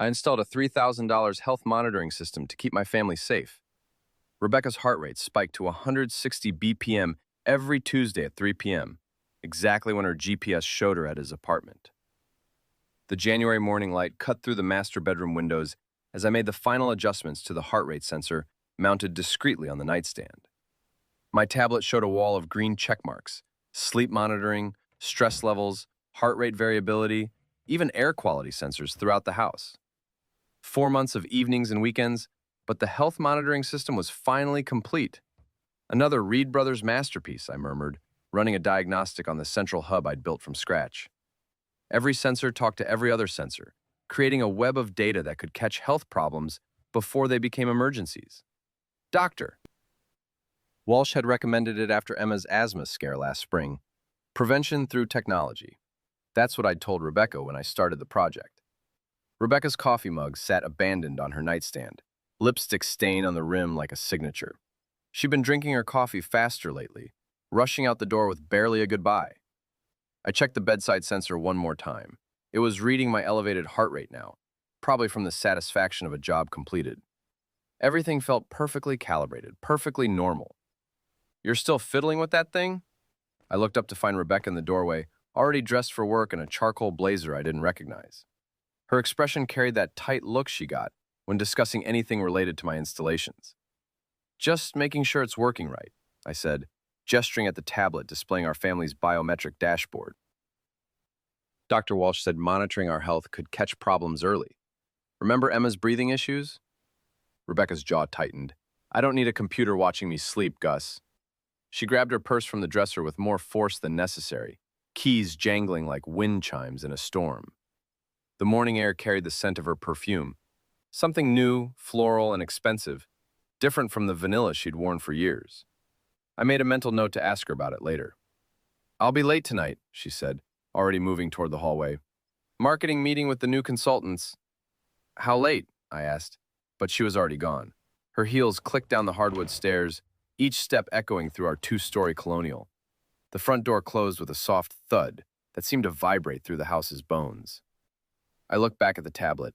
I installed a $3,000 health monitoring system to keep my family safe. Rebecca's heart rate spiked to 160 BPM every Tuesday at 3 p.m., exactly when her GPS showed her at his apartment. The January morning light cut through the master bedroom windows as I made the final adjustments to the heart rate sensor mounted discreetly on the nightstand. My tablet showed a wall of green check marks: sleep monitoring, stress levels, heart rate variability, even air quality sensors throughout the house. 4 months of evenings and weekends, but the health monitoring system was finally complete. Another Reed Brothers masterpiece, I murmured, running a diagnostic on the central hub I'd built from scratch. Every sensor talked to every other sensor, creating a web of data that could catch health problems before they became emergencies. Doctor. Walsh had recommended it after Emma's asthma scare last spring. Prevention through technology. That's what I'd told Rebecca when I started the project. Rebecca's coffee mug sat abandoned on her nightstand, lipstick stain on the rim like a signature. She'd been drinking her coffee faster lately, rushing out the door with barely a goodbye. I checked the bedside sensor one more time. It was reading my elevated heart rate now, probably from the satisfaction of a job completed. Everything felt perfectly calibrated, perfectly normal. "You're still fiddling with that thing?" I looked up to find Rebecca in the doorway, already dressed for work in a charcoal blazer I didn't recognize. Her expression carried that tight look she got when discussing anything related to my installations. "Just making sure it's working right," I said, gesturing at the tablet displaying our family's biometric dashboard. Dr. Walsh said monitoring our health could catch problems early. "Remember Emma's breathing issues?" Rebecca's jaw tightened. "I don't need a computer watching me sleep, Gus." She grabbed her purse from the dresser with more force than necessary, keys jangling like wind chimes in a storm. The morning air carried the scent of her perfume, something new, floral, and expensive, different from the vanilla she'd worn for years. I made a mental note to ask her about it later. "I'll be late tonight," she said, already moving toward the hallway. "Marketing meeting with the new consultants." "How late?" I asked, but she was already gone. Her heels clicked down the hardwood stairs, each step echoing through our two-story colonial. The front door closed with a soft thud that seemed to vibrate through the house's bones. I looked back at the tablet.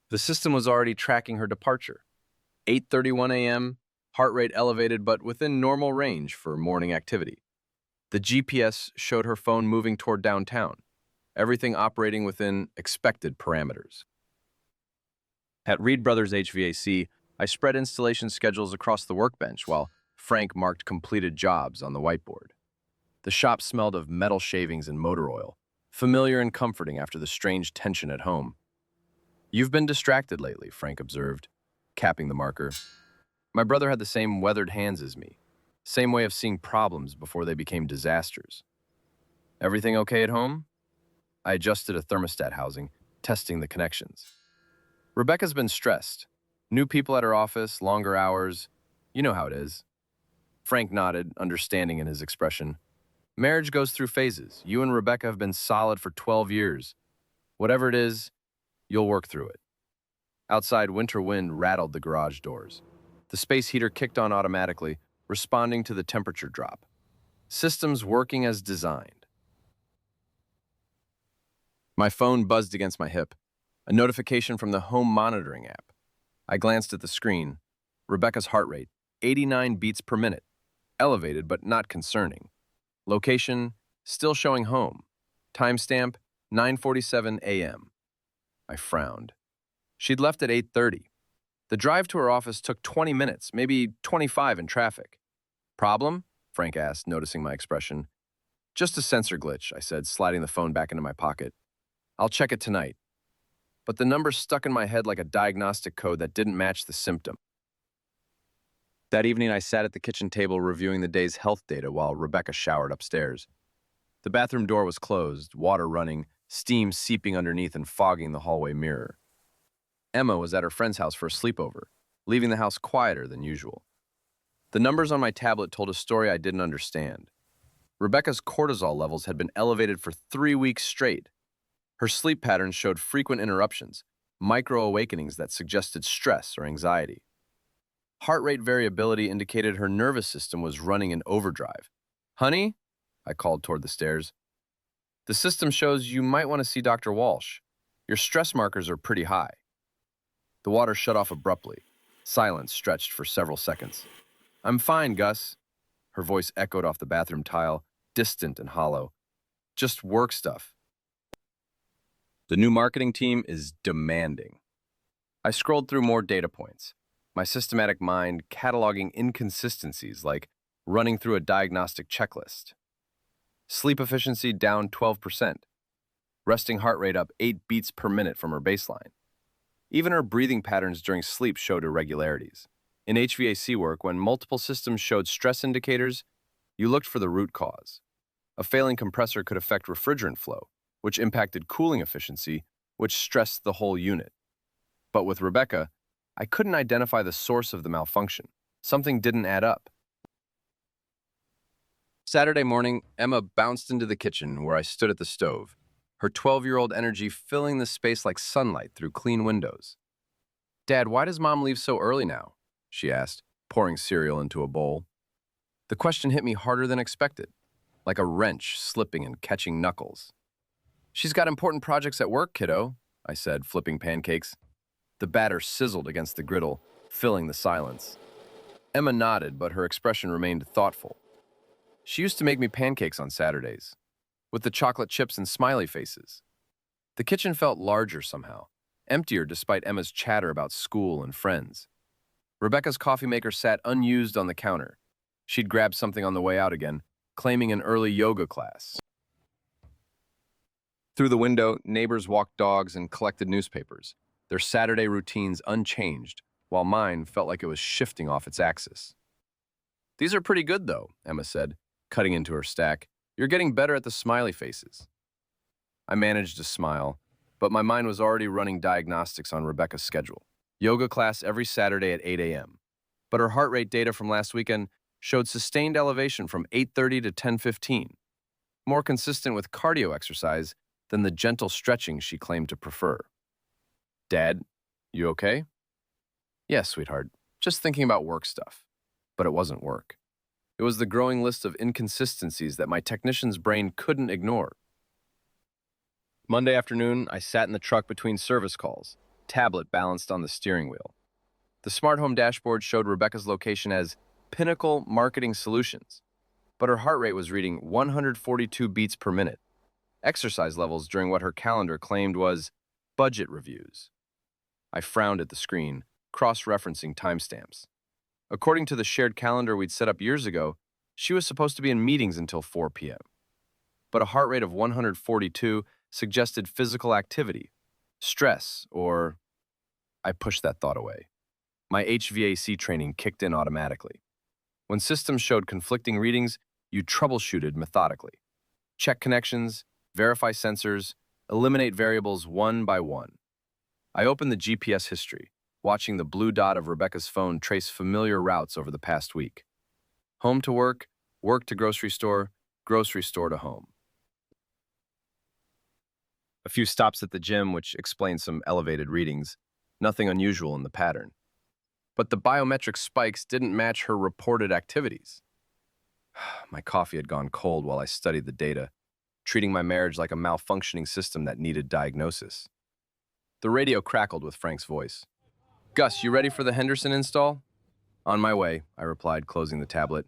The system was already tracking her departure. 8:31 a.m., heart rate elevated but within normal range for morning activity. The GPS showed her phone moving toward downtown, everything operating within expected parameters. At Reed Brothers HVAC, I spread installation schedules across the workbench while Frank marked completed jobs on the whiteboard. The shop smelled of metal shavings and motor oil, familiar and comforting after the strange tension at home. "You've been distracted lately," Frank observed, capping the marker. My brother had the same weathered hands as me, same way of seeing problems before they became disasters. "Everything okay at home?" I adjusted a thermostat housing, testing the connections. "Rebecca's been stressed. New people at her office, longer hours. You know how it is." Frank nodded, understanding in his expression. "Marriage goes through phases. You and Rebecca have been solid for 12 years. Whatever it is, you'll work through it." Outside, winter wind rattled the garage doors. The space heater kicked on automatically, responding to the temperature drop. Systems working as designed. My phone buzzed against my hip, a notification from the home monitoring app. I glanced at the screen. Rebecca's heart rate, 89 beats per minute. Elevated but not concerning. Location, still showing home. Timestamp, 9:47 a.m. I frowned. She'd left at 8:30. The drive to her office took 20 minutes, maybe 25 in traffic. "Problem?" Frank asked, noticing my expression. "Just a sensor glitch," I said, sliding the phone back into my pocket. "I'll check it tonight." But the number stuck in my head like a diagnostic code that didn't match the symptom. That evening, I sat at the kitchen table reviewing the day's health data while Rebecca showered upstairs. The bathroom door was closed, water running, steam seeping underneath and fogging the hallway mirror. Emma was at her friend's house for a sleepover, leaving the house quieter than usual. The numbers on my tablet told a story I didn't understand. Rebecca's cortisol levels had been elevated for 3 weeks straight. Her sleep patterns showed frequent interruptions, micro-awakenings that suggested stress or anxiety. Heart rate variability indicated her nervous system was running in overdrive. "Honey?" I called toward the stairs. "The system shows you might want to see Dr. Walsh." Your stress markers are pretty high. The water shut off abruptly. Silence stretched for several seconds. I'm fine, Gus. Her voice echoed off the bathroom tile, distant and hollow. Just work stuff. The new marketing team is demanding. I scrolled through more data points, my systematic mind cataloging inconsistencies like running through a diagnostic checklist. Sleep efficiency down 12%. Resting heart rate up 8 beats per minute from her baseline. Even her breathing patterns during sleep showed irregularities. In HVAC work, when multiple systems showed stress indicators, you looked for the root cause. A failing compressor could affect refrigerant flow, which impacted cooling efficiency, which stressed the whole unit. But with Rebecca, I couldn't identify the source of the malfunction. Something didn't add up. Saturday morning, Emma bounced into the kitchen where I stood at the stove, her 12-year-old energy filling the space like sunlight through clean windows. "Dad, why does Mom leave so early now?" she asked, pouring cereal into a bowl. The question hit me harder than expected, like a wrench slipping and catching knuckles. "She's got important projects at work, kiddo," I said, flipping pancakes. The batter sizzled against the griddle, filling the silence. Emma nodded, but her expression remained thoughtful. She used to make me pancakes on Saturdays, with the chocolate chips and smiley faces. The kitchen felt larger somehow, emptier despite Emma's chatter about school and friends. Rebecca's coffee maker sat unused on the counter. She'd grabbed something on the way out again, claiming an early yoga class. Through the window, neighbors walked dogs and collected newspapers, their Saturday routines unchanged, while mine felt like it was shifting off its axis. "These are pretty good, though," Emma said, cutting into her stack. "You're getting better at the smiley faces." I managed to smile, but my mind was already running diagnostics on Rebecca's schedule. Yoga class every Saturday at 8 a.m. But her heart rate data from last weekend showed sustained elevation from 8:30 to 10:15, more consistent with cardio exercise than the gentle stretching she claimed to prefer. "Dad, you okay?" "Yes, sweetheart. Just thinking about work stuff." But it wasn't work. It was the growing list of inconsistencies that my technician's brain couldn't ignore. Monday afternoon, I sat in the truck between service calls, tablet balanced on the steering wheel. The smart home dashboard showed Rebecca's location as Pinnacle Marketing Solutions, but her heart rate was reading 142 beats per minute, exercise levels during what her calendar claimed was budget reviews. I frowned at the screen, cross-referencing timestamps. According to the shared calendar we'd set up years ago, she was supposed to be in meetings until 4 p.m. But a heart rate of 142 suggested physical activity, stress, or... I pushed that thought away. My HVAC training kicked in automatically. When systems showed conflicting readings, you troubleshooted methodically. Check connections, verify sensors, eliminate variables one by one. I opened the GPS history, watching the blue dot of Rebecca's phone trace familiar routes over the past week. Home to work to grocery store to home. A few stops at the gym, which explained some elevated readings. Nothing unusual in the pattern. But the biometric spikes didn't match her reported activities. My coffee had gone cold while I studied the data, treating my marriage like a malfunctioning system that needed diagnosis. The radio crackled with Frank's voice. "Gus, you ready for the Henderson install?" "On my way," I replied, closing the tablet.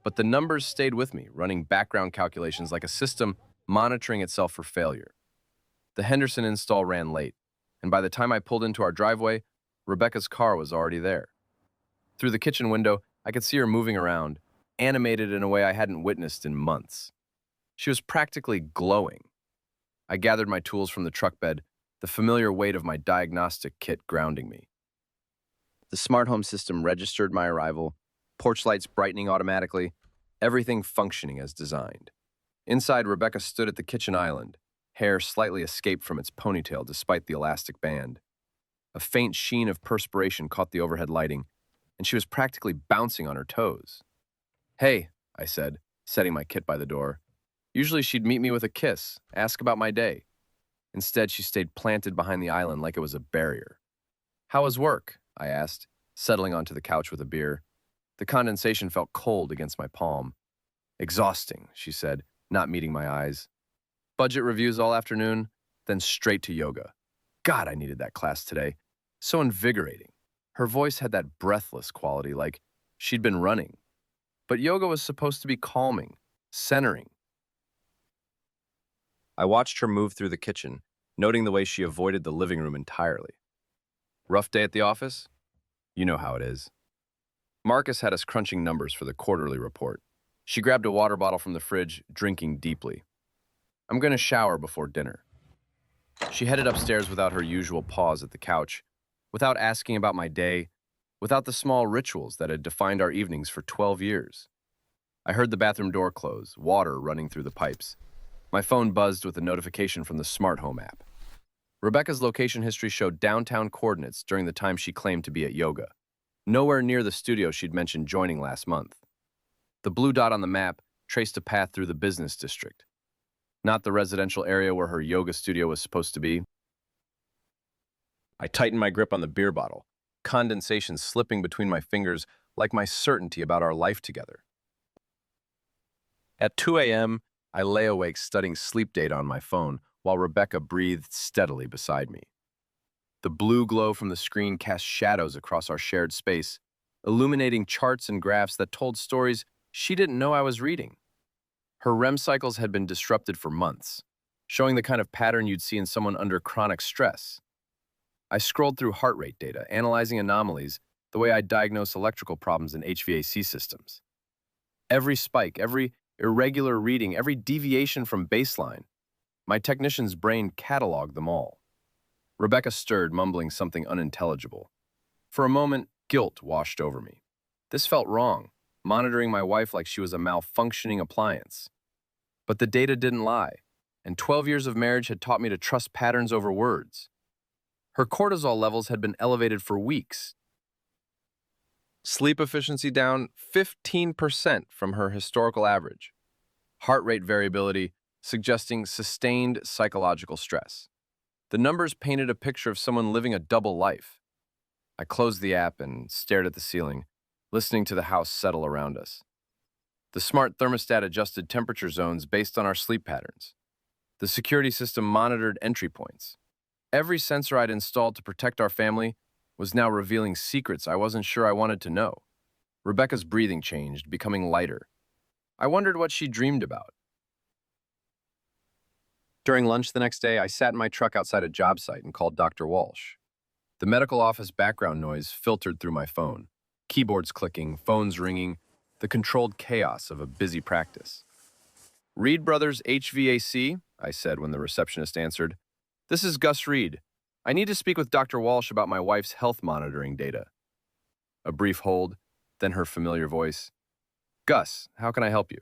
But the numbers stayed with me, running background calculations like a system monitoring itself for failure. The Henderson install ran late, and by the time I pulled into our driveway, Rebecca's car was already there. Through the kitchen window, I could see her moving around, animated in a way I hadn't witnessed in months. She was practically glowing. I gathered my tools from the truck bed, the familiar weight of my diagnostic kit grounding me. The smart home system registered my arrival, porch lights brightening automatically, everything functioning as designed. Inside, Rebecca stood at the kitchen island, hair slightly escaped from its ponytail despite the elastic band. A faint sheen of perspiration caught the overhead lighting, and she was practically bouncing on her toes. "Hey," I said, setting my kit by the door. Usually she'd meet me with a kiss, ask about my day. Instead, she stayed planted behind the island like it was a barrier. "How was work?" I asked, settling onto the couch with a beer. The condensation felt cold against my palm. "Exhausting," she said, not meeting my eyes. "Budget reviews all afternoon, then straight to yoga." God, I needed that class today. So invigorating. Her voice had that breathless quality, like she'd been running. But yoga was supposed to be calming, centering. I watched her move through the kitchen, noting the way she avoided the living room entirely. Rough day at the office? You know how it is. Marcus had us crunching numbers for the quarterly report. She grabbed a water bottle from the fridge, drinking deeply. I'm going to shower before dinner. She headed upstairs without her usual pause at the couch, without asking about my day, without the small rituals that had defined our evenings for 12 years. I heard the bathroom door close, water running through the pipes. My phone buzzed with a notification from the smart home app. Rebecca's location history showed downtown coordinates during the time she claimed to be at yoga, nowhere near the studio she'd mentioned joining last month. The blue dot on the map traced a path through the business district, not the residential area where her yoga studio was supposed to be. I tightened my grip on the beer bottle, condensation slipping between my fingers like my certainty about our life together. At 2 a.m., I lay awake studying sleep data on my phone while Rebecca breathed steadily beside me. The blue glow from the screen cast shadows across our shared space, illuminating charts and graphs that told stories she didn't know I was reading. Her REM cycles had been disrupted for months, showing the kind of pattern you'd see in someone under chronic stress. I scrolled through heart rate data, analyzing anomalies the way I diagnose electrical problems in HVAC systems. Every spike, every irregular reading, every deviation from baseline, my technician's brain cataloged them all. Rebecca stirred, mumbling something unintelligible. For a moment, guilt washed over me. This felt wrong, monitoring my wife like she was a malfunctioning appliance. But the data didn't lie, and 12 years of marriage had taught me to trust patterns over words. Her cortisol levels had been elevated for weeks. Sleep efficiency down 15% from her historical average. Heart rate variability suggesting sustained psychological stress. The numbers painted a picture of someone living a double life. I closed the app and stared at the ceiling, listening to the house settle around us. The smart thermostat adjusted temperature zones based on our sleep patterns. The security system monitored entry points. Every sensor I'd installed to protect our family was now revealing secrets I wasn't sure I wanted to know. Rebecca's breathing changed, becoming lighter. I wondered what she dreamed about. During lunch the next day, I sat in my truck outside a job site and called Dr. Walsh. The medical office background noise filtered through my phone. Keyboards clicking, phones ringing, the controlled chaos of a busy practice. Reed Brothers HVAC, I said when the receptionist answered. This is Gus Reed. I need to speak with Dr. Walsh about my wife's health monitoring data. A brief hold, then her familiar voice. Gus, how can I help you?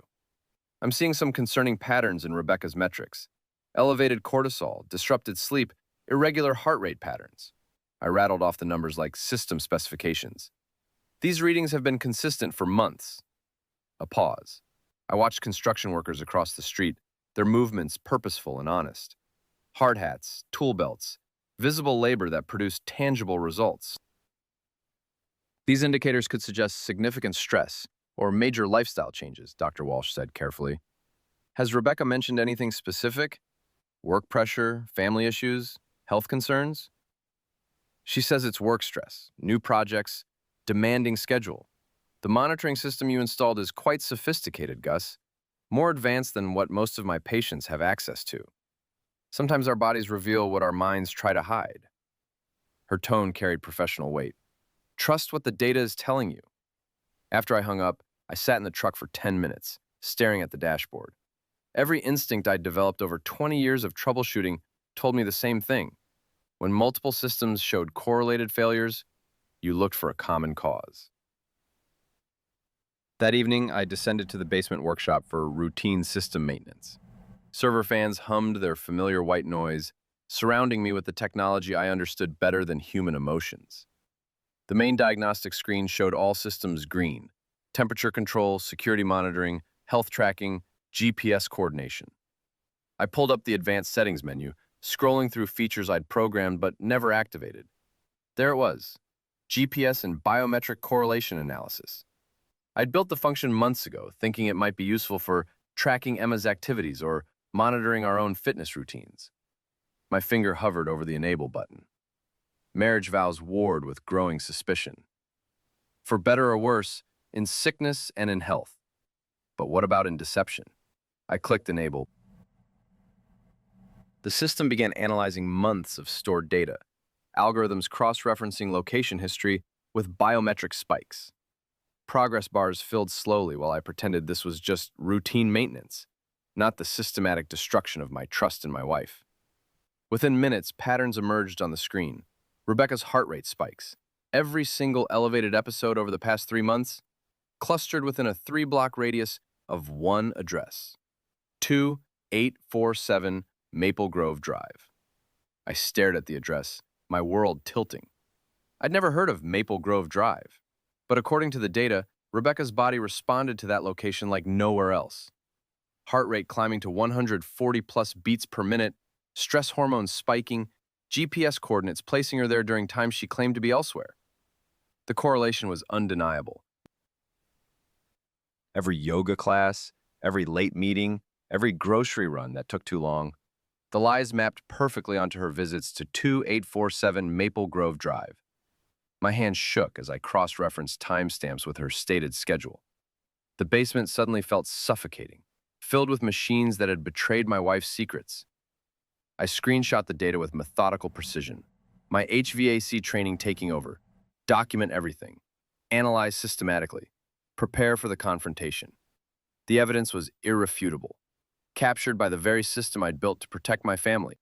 I'm seeing some concerning patterns in Rebecca's metrics. Elevated cortisol, disrupted sleep, irregular heart rate patterns. I rattled off the numbers like system specifications. These readings have been consistent for months. A pause. I watched construction workers across the street, their movements purposeful and honest. Hard hats, tool belts, visible labor that produced tangible results. These indicators could suggest significant stress or major lifestyle changes, Dr. Walsh said carefully. Has Rebecca mentioned anything specific? Work pressure, family issues, health concerns? She says it's work stress, new projects, demanding schedule. The monitoring system you installed is quite sophisticated, Gus, more advanced than what most of my patients have access to. Sometimes our bodies reveal what our minds try to hide. Her tone carried professional weight. Trust what the data is telling you. After I hung up, I sat in the truck for 10 minutes, staring at the dashboard. Every instinct I'd developed over 20 years of troubleshooting told me the same thing. When multiple systems showed correlated failures, you looked for a common cause. That evening, I descended to the basement workshop for routine system maintenance. Server fans hummed their familiar white noise, surrounding me with the technology I understood better than human emotions. The main diagnostic screen showed all systems green: temperature control, security monitoring, health tracking, GPS coordination. I pulled up the advanced settings menu, scrolling through features I'd programmed but never activated. There it was, GPS and biometric correlation analysis. I'd built the function months ago, thinking it might be useful for tracking Emma's activities or monitoring our own fitness routines. My finger hovered over the enable button. Marriage vows warred with growing suspicion. For better or worse, in sickness and in health. But what about in deception? I clicked enable. The system began analyzing months of stored data, algorithms cross-referencing location history with biometric spikes. Progress bars filled slowly while I pretended this was just routine maintenance, not the systematic destruction of my trust in my wife. Within minutes, patterns emerged on the screen. Rebecca's heart rate spikes. Every single elevated episode over the past 3 months, clustered within a 3-block radius of one address. 2847 Maple Grove Drive. I stared at the address, my world tilting. I'd never heard of Maple Grove Drive, but according to the data, Rebecca's body responded to that location like nowhere else. Heart rate climbing to 140 plus beats per minute, stress hormones spiking, GPS coordinates placing her there during times she claimed to be elsewhere. The correlation was undeniable. Every yoga class, every late meeting, every grocery run that took too long, the lies mapped perfectly onto her visits to 2847 Maple Grove Drive. My hand shook as I cross-referenced timestamps with her stated schedule. The basement suddenly felt suffocating, filled with machines that had betrayed my wife's secrets. I screenshot the data with methodical precision, my HVAC training taking over. Document everything, analyze systematically, prepare for the confrontation. The evidence was irrefutable, captured by the very system I'd built to protect my family.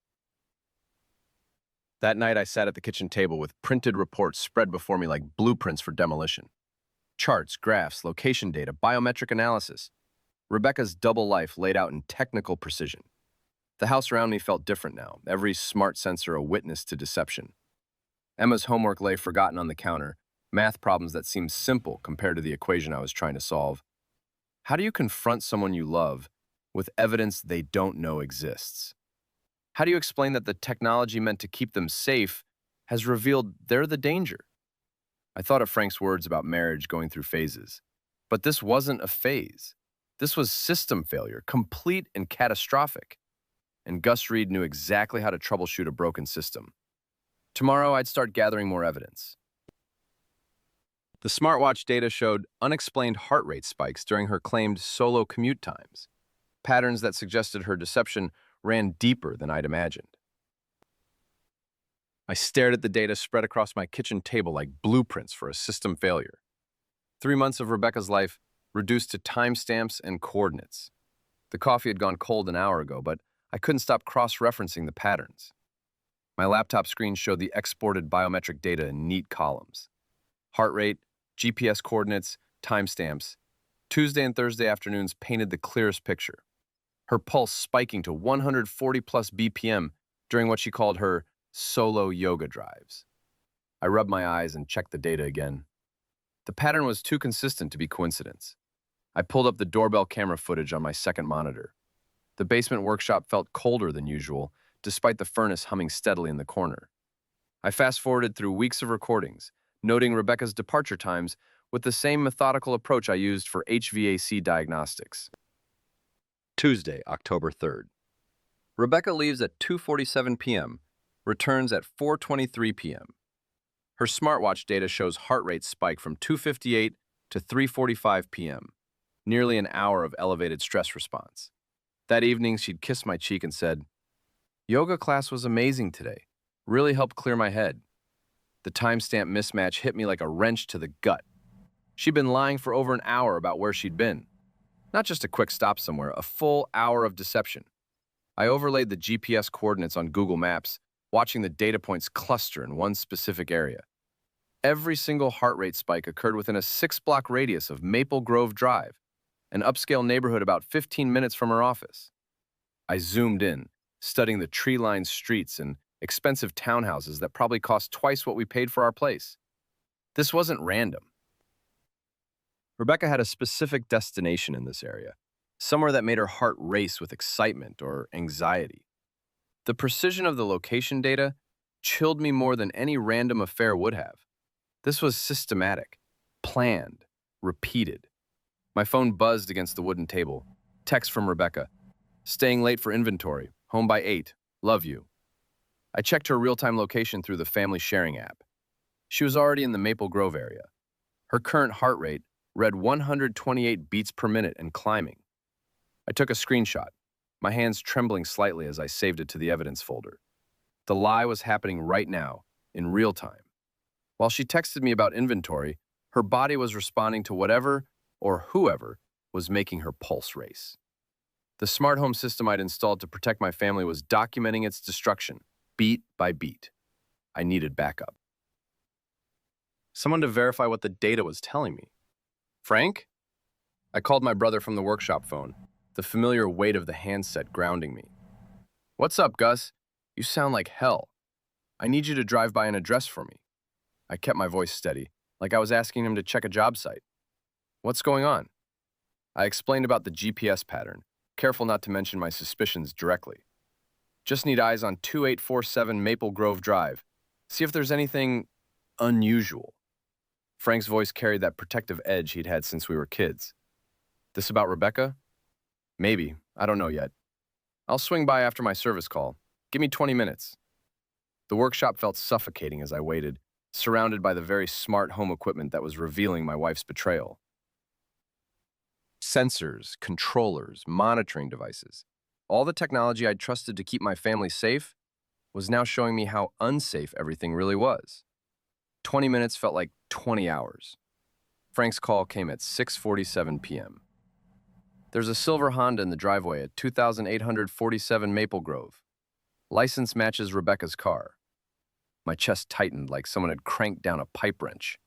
That night, I sat at the kitchen table with printed reports spread before me like blueprints for demolition. Charts, graphs, location data, biometric analysis. Rebecca's double life laid out in technical precision. The house around me felt different now, every smart sensor a witness to deception. Emma's homework lay forgotten on the counter, math problems that seemed simple compared to the equation I was trying to solve. How do you confront someone you love with evidence they don't know exists? How do you explain that the technology meant to keep them safe has revealed they're the danger? I thought of Frank's words about marriage going through phases. But this wasn't a phase. This was system failure, complete and catastrophic. And Gus Reed knew exactly how to troubleshoot a broken system. Tomorrow, I'd start gathering more evidence. The smartwatch data showed unexplained heart rate spikes during her claimed solo commute times, patterns that suggested her deception ran deeper than I'd imagined. I stared at the data spread across my kitchen table like blueprints for a system failure. 3 months of Rebecca's life reduced to timestamps and coordinates. The coffee had gone cold an hour ago, but I couldn't stop cross-referencing the patterns. My laptop screen showed the exported biometric data in neat columns. Heart rate, GPS coordinates, timestamps. Tuesday and Thursday afternoons painted the clearest picture. Her pulse spiking to 140 plus BPM during what she called her solo yoga drives. I rubbed my eyes and checked the data again. The pattern was too consistent to be coincidence. I pulled up the doorbell camera footage on my second monitor. The basement workshop felt colder than usual, despite the furnace humming steadily in the corner. I fast-forwarded through weeks of recordings, noting Rebecca's departure times with the same methodical approach I used for HVAC diagnostics. Tuesday, October 3rd. Rebecca leaves at 2:47 p.m., returns at 4:23 p.m. Her smartwatch data shows heart rate spike from 2:58 to 3:45 p.m., nearly an hour of elevated stress response. That evening, she'd kissed my cheek and said, "Yoga class was amazing today. Really helped clear my head." The timestamp mismatch hit me like a wrench to the gut. She'd been lying for over an hour about where she'd been. Not just a quick stop somewhere, a full hour of deception. I overlaid the GPS coordinates on Google Maps, watching the data points cluster in one specific area. Every single heart rate spike occurred within a 6-block radius of Maple Grove Drive, an upscale neighborhood about 15 minutes from her office. I zoomed in, studying the tree-lined streets and expensive townhouses that probably cost twice what we paid for our place. This wasn't random. Rebecca had a specific destination in this area, somewhere that made her heart race with excitement or anxiety. The precision of the location data chilled me more than any random affair would have. This was systematic, planned, repeated. My phone buzzed against the wooden table. Text from Rebecca. "Staying late for inventory. Home by 8. Love you." I checked her real-time location through the family sharing app. She was already in the Maple Grove area. Her current heart rate read 128 beats per minute and climbing. I took a screenshot, my hands trembling slightly as I saved it to the evidence folder. The lie was happening right now, in real time. While she texted me about inventory, her body was responding to whatever or whoever was making her pulse race. The smart home system I'd installed to protect my family was documenting its destruction, beat by beat. I needed backup. Someone to verify what the data was telling me. Frank? I called my brother from the workshop phone, the familiar weight of the handset grounding me. What's up, Gus? You sound like hell. I need you to drive by an address for me. I kept my voice steady, like I was asking him to check a job site. What's going on? I explained about the GPS pattern, careful not to mention my suspicions directly. Just need eyes on 2847 Maple Grove Drive. See if there's anything unusual. Frank's voice carried that protective edge he'd had since we were kids. This about Rebecca? Maybe. I don't know yet. I'll swing by after my service call. Give me 20 minutes. The workshop felt suffocating as I waited, surrounded by the very smart home equipment that was revealing my wife's betrayal. Sensors, controllers, monitoring devices. All the technology I'd trusted to keep my family safe was now showing me how unsafe everything really was. 20 minutes felt like 20 hours. Frank's call came at 6:47 p.m. There's a silver Honda in the driveway at 2847 Maple Grove. License matches Rebecca's car. My chest tightened like someone had cranked down a pipe wrench.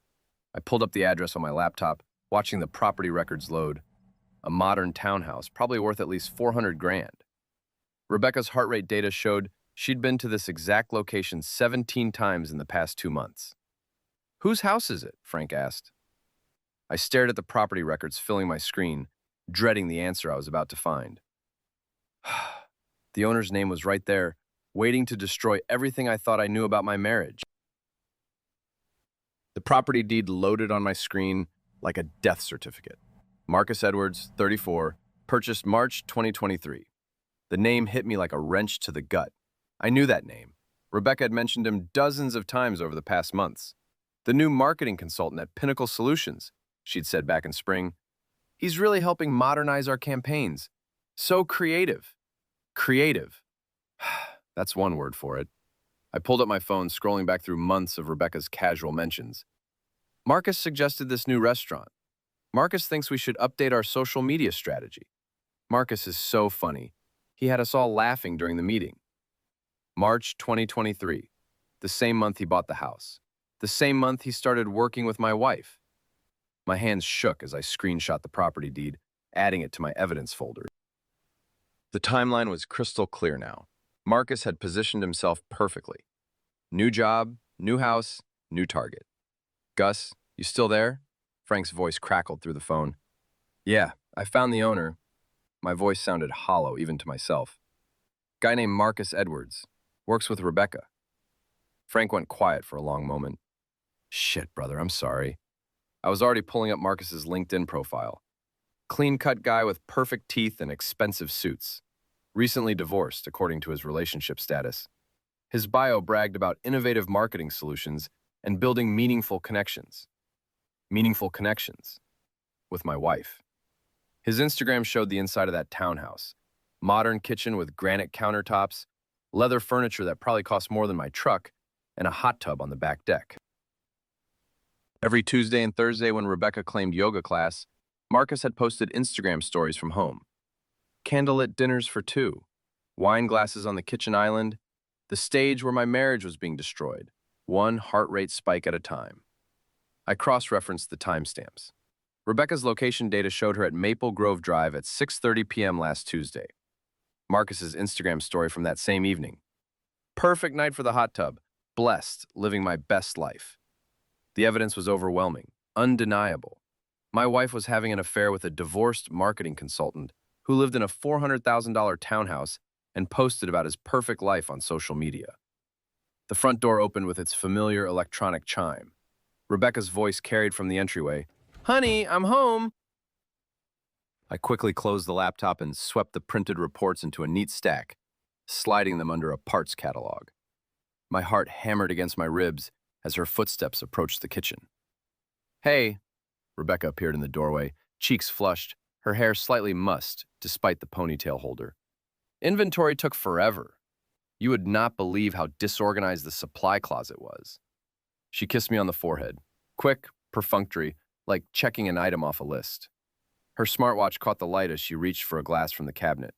I pulled up the address on my laptop, watching the property records load. A modern townhouse, probably worth at least 400 grand. Rebecca's heart rate data showed she'd been to this exact location 17 times in the past 2 months. Whose house is it? Frank asked. I stared at the property records filling my screen, dreading the answer I was about to find. The owner's name was right there, waiting to destroy everything I thought I knew about my marriage. The property deed loaded on my screen like a death certificate. Marcus Edwards, 34, purchased March 2023. The name hit me like a wrench to the gut. I knew that name. Rebecca had mentioned him dozens of times over the past months. The new marketing consultant at Pinnacle Solutions, she'd said back in spring. He's really helping modernize our campaigns. So creative. Creative. That's one word for it. I pulled up my phone, scrolling back through months of Rebecca's casual mentions. Marcus suggested this new restaurant. Marcus thinks we should update our social media strategy. Marcus is so funny. He had us all laughing during the meeting. March 2023, the same month he bought the house. The same month he started working with my wife. My hands shook as I screenshot the property deed, adding it to my evidence folder. The timeline was crystal clear now. Marcus had positioned himself perfectly. New job, new house, new target. Gus, you still there? Frank's voice crackled through the phone. Yeah, I found the owner. My voice sounded hollow even to myself. Guy named Marcus Edwards. Works with Rebecca. Frank went quiet for a long moment. Shit, brother, I'm sorry. I was already pulling up Marcus's LinkedIn profile. Clean-cut guy with perfect teeth and expensive suits. Recently divorced, according to his relationship status. His bio bragged about innovative marketing solutions and building meaningful connections. Meaningful connections. With my wife. His Instagram showed the inside of that townhouse. Modern kitchen with granite countertops, leather furniture that probably cost more than my truck, and a hot tub on the back deck. Every Tuesday and Thursday when Rebecca claimed yoga class, Marcus had posted Instagram stories from home. Candlelit dinners for two, wine glasses on the kitchen island, the stage where my marriage was being destroyed, one heart rate spike at a time. I cross-referenced the timestamps. Rebecca's location data showed her at Maple Grove Drive at 6:30 p.m. last Tuesday. Marcus's Instagram story from that same evening. Perfect night for the hot tub. Blessed, living my best life. The evidence was overwhelming, undeniable. My wife was having an affair with a divorced marketing consultant who lived in a $400,000 townhouse and posted about his perfect life on social media. The front door opened with its familiar electronic chime. Rebecca's voice carried from the entryway, "Honey, I'm home." I quickly closed the laptop and swept the printed reports into a neat stack, sliding them under a parts catalog. My heart hammered against my ribs as her footsteps approached the kitchen. "Hey," Rebecca appeared in the doorway, cheeks flushed, her hair slightly mussed despite the ponytail holder. "Inventory took forever. You would not believe how disorganized the supply closet was." She kissed me on the forehead, quick, perfunctory, like checking an item off a list. Her smartwatch caught the light as she reached for a glass from the cabinet.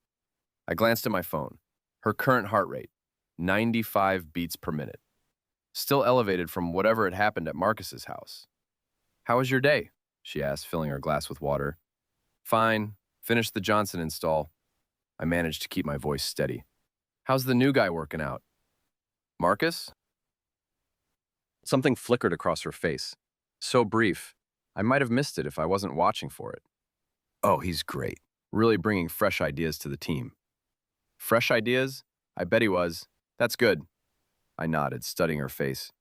I glanced at my phone. Her current heart rate, 95 beats per minute. Still elevated from whatever had happened at Marcus's house. "How was your day?" she asked, filling her glass with water. "Fine. Finished the Johnson install." I managed to keep my voice steady. "How's the new guy working out?" "Marcus?" Something flickered across her face. So brief, I might have missed it if I wasn't watching for it. "Oh, he's great. Really bringing fresh ideas to the team." "Fresh ideas? I bet he was. That's good." I nodded, studying her face.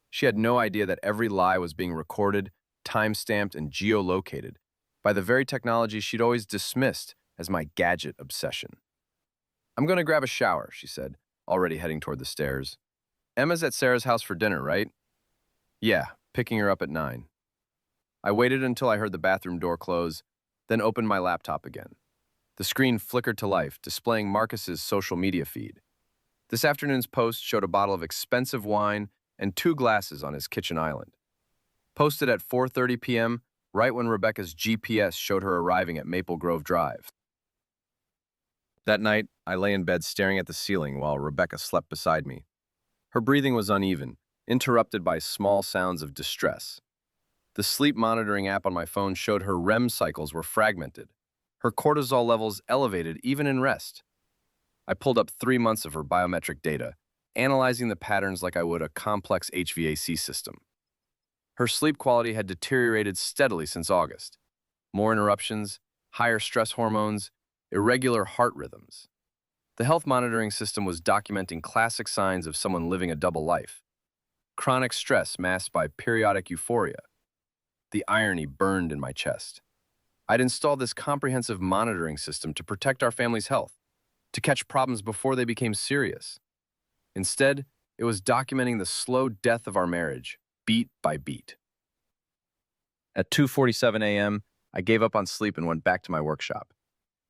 She had no idea that every lie was being recorded, time-stamped, and geolocated by the very technology she'd always dismissed as my gadget obsession. "I'm going to grab a shower," she said, already heading toward the stairs. "Emma's at Sarah's house for dinner, right?" "Yeah, picking her up at 9. I waited until I heard the bathroom door close, then opened my laptop again. The screen flickered to life, displaying Marcus's social media feed. This afternoon's post showed a bottle of expensive wine and 2 glasses on his kitchen island. Posted at 4:30 p.m., right when Rebecca's GPS showed her arriving at Maple Grove Drive. That night, I lay in bed staring at the ceiling while Rebecca slept beside me. Her breathing was uneven, interrupted by small sounds of distress. The sleep monitoring app on my phone showed her REM cycles were fragmented, her cortisol levels elevated even in rest. I pulled up 3 months of her biometric data, analyzing the patterns like I would a complex HVAC system. Her sleep quality had deteriorated steadily since August. More interruptions, higher stress hormones, irregular heart rhythms. The health monitoring system was documenting classic signs of someone living a double life. Chronic stress masked by periodic euphoria. The irony burned in my chest. I'd installed this comprehensive monitoring system to protect our family's health, to catch problems before they became serious. Instead, it was documenting the slow death of our marriage, beat by beat. At 2:47 a.m., I gave up on sleep and went back to my workshop.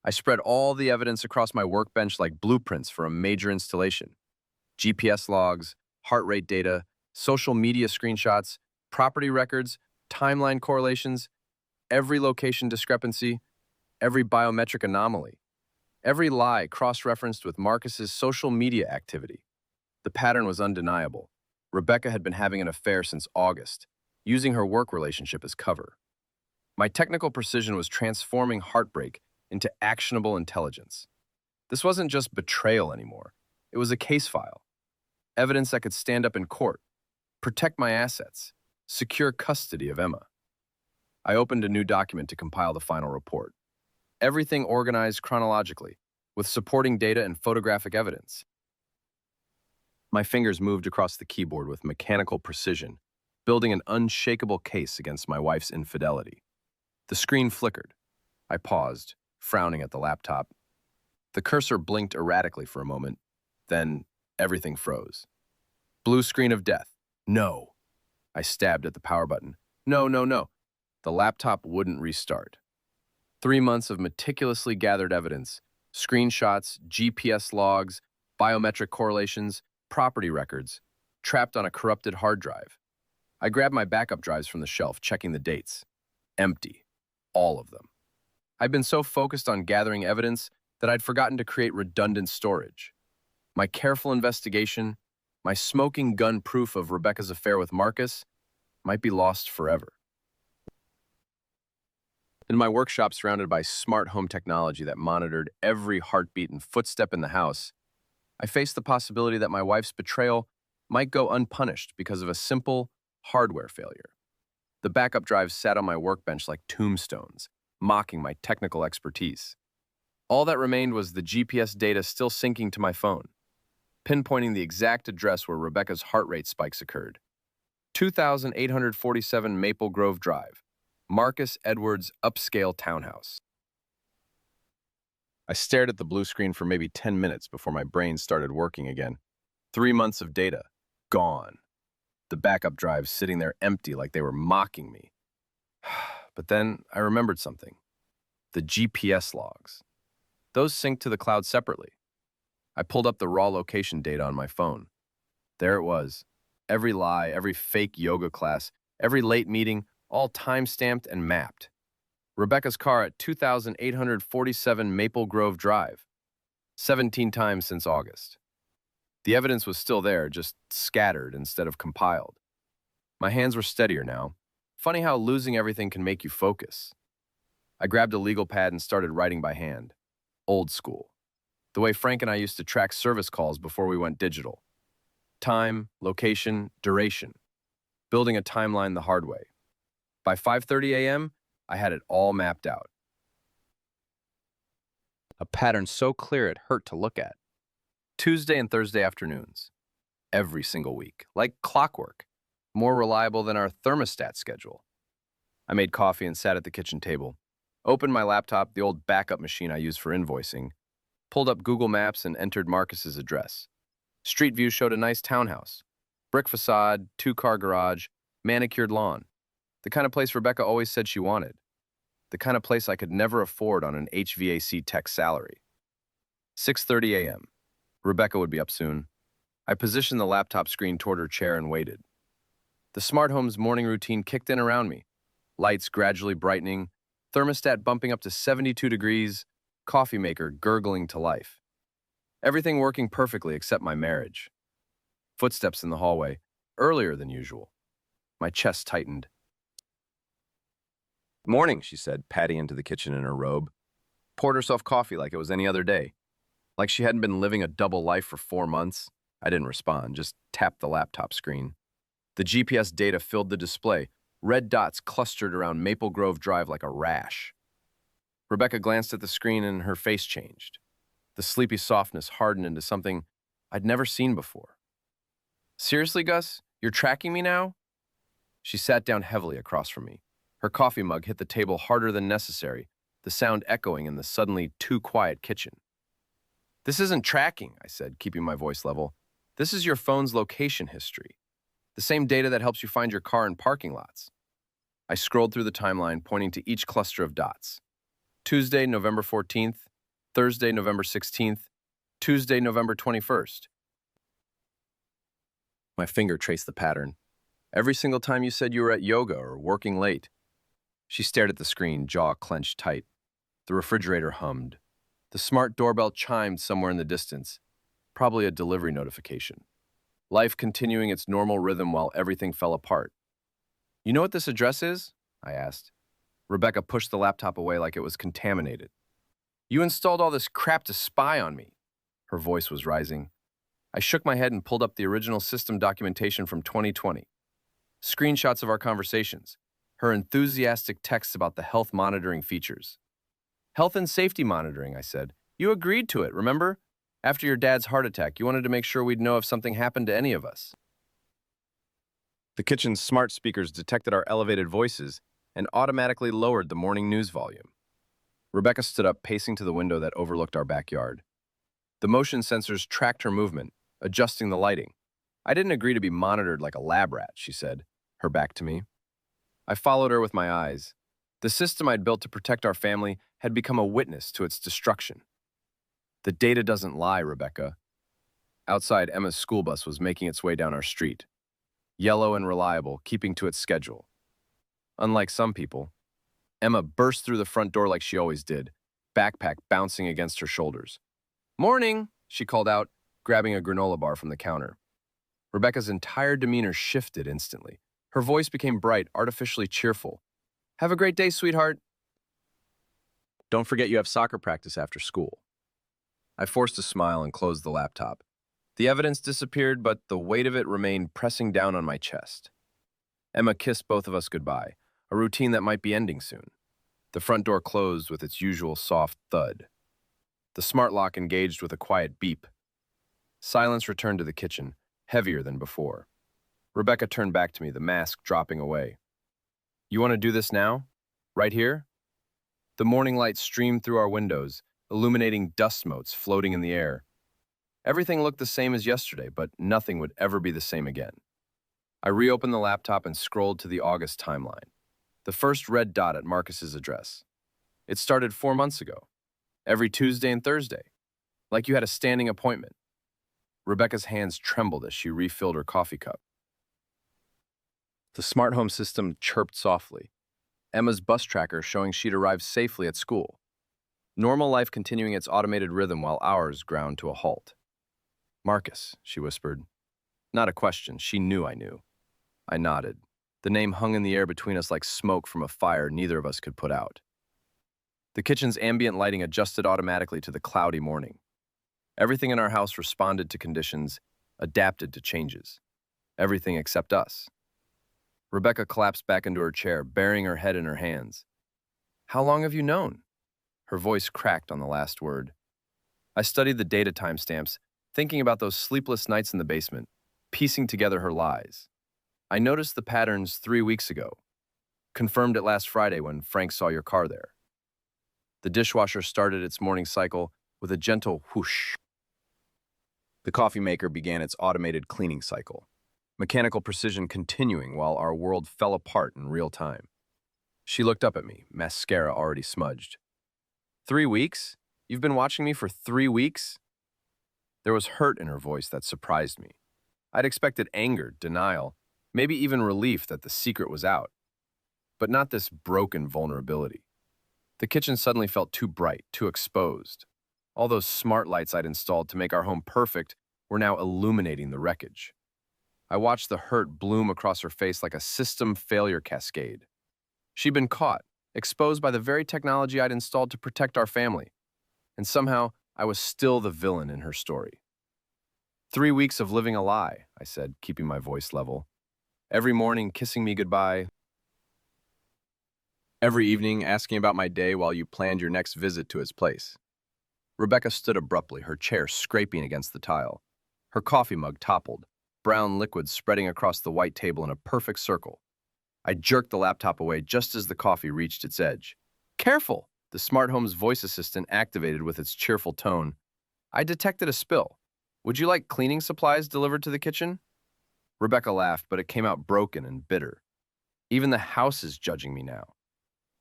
I spread all the evidence across my workbench like blueprints for a major installation. GPS logs, heart rate data, social media screenshots, property records, timeline correlations, every location discrepancy, every biometric anomaly, every lie cross-referenced with Marcus's social media activity. The pattern was undeniable. Rebecca had been having an affair since August, using her work relationship as cover. My technical precision was transforming heartbreak into actionable intelligence. This wasn't just betrayal anymore. It was a case file. Evidence that could stand up in court, protect my assets, secure custody of Emma. I opened a new document to compile the final report. Everything organized chronologically, with supporting data and photographic evidence. My fingers moved across the keyboard with mechanical precision, building an unshakable case against my wife's infidelity. The screen flickered. I paused, frowning at the laptop. The cursor blinked erratically for a moment, then everything froze. Blue screen of death. No. I stabbed at the power button. No, no, no. The laptop wouldn't restart. 3 months of meticulously gathered evidence, screenshots, GPS logs, biometric correlations, property records, trapped on a corrupted hard drive. I grabbed my backup drives from the shelf, checking the dates. Empty. All of them. I'd been so focused on gathering evidence that I'd forgotten to create redundant storage. My careful investigation, my smoking gun proof of Rebecca's affair with Marcus, might be lost forever. In my workshop surrounded by smart home technology that monitored every heartbeat and footstep in the house, I faced the possibility that my wife's betrayal might go unpunished because of a simple hardware failure. The backup drives sat on my workbench like tombstones, mocking my technical expertise. All that remained was the GPS data still syncing to my phone, pinpointing the exact address where Rebecca's heart rate spikes occurred. 2847 Maple Grove Drive, Marcus Edwards upscale townhouse. I stared at the blue screen for maybe 10 minutes before my brain started working again. 3 months of data, gone. The backup drives sitting there empty like they were mocking me. But then I remembered something. The GPS logs. Those sync to the cloud separately. I pulled up the raw location data on my phone. There it was. Every lie, every fake yoga class, every late meeting, all time-stamped and mapped. Rebecca's car at 2847 Maple Grove Drive. 17 times since August. The evidence was still there, just scattered instead of compiled. My hands were steadier now. Funny how losing everything can make you focus. I grabbed a legal pad and started writing by hand. Old school. The way Frank and I used to track service calls before we went digital. Time, location, duration. Building a timeline the hard way. By 5:30 a.m., I had it all mapped out. A pattern so clear it hurt to look at. Tuesday and Thursday afternoons. Every single week. Like clockwork. More reliable than our thermostat schedule. I made coffee and sat at the kitchen table. Opened my laptop, the old backup machine I use for invoicing. Pulled up Google Maps and entered Marcus's address. Street view showed a nice townhouse. Brick facade, 2-car garage, manicured lawn. The kind of place Rebecca always said she wanted. The kind of place I could never afford on an HVAC tech salary. 6:30 a.m. Rebecca would be up soon. I positioned the laptop screen toward her chair and waited. The smart home's morning routine kicked in around me. Lights gradually brightening, thermostat bumping up to 72 degrees, coffee maker gurgling to life. Everything working perfectly except my marriage. Footsteps in the hallway, earlier than usual. My chest tightened. "Morning," she said, padding into the kitchen in her robe. Poured herself coffee like it was any other day. Like she hadn't been living a double life for 4 months. I didn't respond, just tapped the laptop screen. The GPS data filled the display, red dots clustered around Maple Grove Drive like a rash. Rebecca glanced at the screen and her face changed. The sleepy softness hardened into something I'd never seen before. "Seriously, Gus? You're tracking me now?" She sat down heavily across from me. Her coffee mug hit the table harder than necessary, the sound echoing in the suddenly too quiet kitchen. "This isn't tracking," I said, keeping my voice level. "This is your phone's location history. The same data that helps you find your car in parking lots." I scrolled through the timeline, pointing to each cluster of dots. Tuesday, November 14th, Thursday, November 16th, Tuesday, November 21st. My finger traced the pattern. "Every single time you said you were at yoga or working late." She stared at the screen, jaw clenched tight. The refrigerator hummed. The smart doorbell chimed somewhere in the distance, probably a delivery notification. Life continuing its normal rhythm while everything fell apart. "You know what this address is?" I asked. Rebecca pushed the laptop away like it was contaminated. "You installed all this crap to spy on me." Her voice was rising. I shook my head and pulled up the original system documentation from 2020. Screenshots of our conversations. Her enthusiastic texts about the health monitoring features. "Health and safety monitoring," I said. "You agreed to it, remember? After your dad's heart attack, you wanted to make sure we'd know if something happened to any of us." The kitchen's smart speakers detected our elevated voices and automatically lowered the morning news volume. Rebecca stood up, pacing to the window that overlooked our backyard. The motion sensors tracked her movement, adjusting the lighting. "I didn't agree to be monitored like a lab rat," she said, her back to me. I followed her with my eyes. The system I'd built to protect our family had become a witness to its destruction. "The data doesn't lie, Rebecca." Outside, Emma's school bus was making its way down our street. Yellow and reliable, keeping to its schedule. Unlike some people, Emma burst through the front door like she always did, backpack bouncing against her shoulders. "Morning," she called out, grabbing a granola bar from the counter. Rebecca's entire demeanor shifted instantly. Her voice became bright, artificially cheerful. "Have a great day, sweetheart." "Don't forget you have soccer practice after school." I forced a smile and closed the laptop. The evidence disappeared, but the weight of it remained pressing down on my chest. Emma kissed both of us goodbye, a routine that might be ending soon. The front door closed with its usual soft thud. The smart lock engaged with a quiet beep. Silence returned to the kitchen, heavier than before. Rebecca turned back to me, the mask dropping away. "You want to do this now? Right here?" The morning light streamed through our windows, illuminating dust motes floating in the air. Everything looked the same as yesterday, but nothing would ever be the same again. I reopened the laptop and scrolled to the August timeline. The first red dot at Marcus's address. It started 4 months ago. Every Tuesday and Thursday. Like you had a standing appointment. Rebecca's hands trembled as she refilled her coffee cup. The smart home system chirped softly. Emma's bus tracker showing she'd arrived safely at school. Normal life continuing its automated rhythm while ours ground to a halt. Marcus, she whispered. Not a question, she knew I knew. I nodded. The name hung in the air between us like smoke from a fire neither of us could put out. The kitchen's ambient lighting adjusted automatically to the cloudy morning. Everything in our house responded to conditions, adapted to changes. Everything except us. Rebecca collapsed back into her chair, burying her head in her hands. How long have you known? Her voice cracked on the last word. I studied the data timestamps, thinking about those sleepless nights in the basement, piecing together her lies. I noticed the patterns 3 weeks ago. Confirmed it last Friday when Frank saw your car there. The dishwasher started its morning cycle with a gentle whoosh. The coffee maker began its automated cleaning cycle, mechanical precision continuing while our world fell apart in real time. She looked up at me, mascara already smudged. 3 weeks? You've been watching me for 3 weeks? There was hurt in her voice that surprised me. I'd expected anger, denial, maybe even relief that the secret was out. But not this broken vulnerability. The kitchen suddenly felt too bright, too exposed. All those smart lights I'd installed to make our home perfect were now illuminating the wreckage. I watched the hurt bloom across her face like a system failure cascade. She'd been caught, exposed by the very technology I'd installed to protect our family. And somehow, I was still the villain in her story. 3 weeks of living a lie, I said, keeping my voice level. Every morning, kissing me goodbye. Every evening, asking about my day while you planned your next visit to his place. Rebecca stood abruptly, her chair scraping against the tile. Her coffee mug toppled, brown liquid spreading across the white table in a perfect circle. I jerked the laptop away just as the coffee reached its edge. Careful! The smart home's voice assistant activated with its cheerful tone. I detected a spill. Would you like cleaning supplies delivered to the kitchen? Rebecca laughed, but it came out broken and bitter. Even the house is judging me now.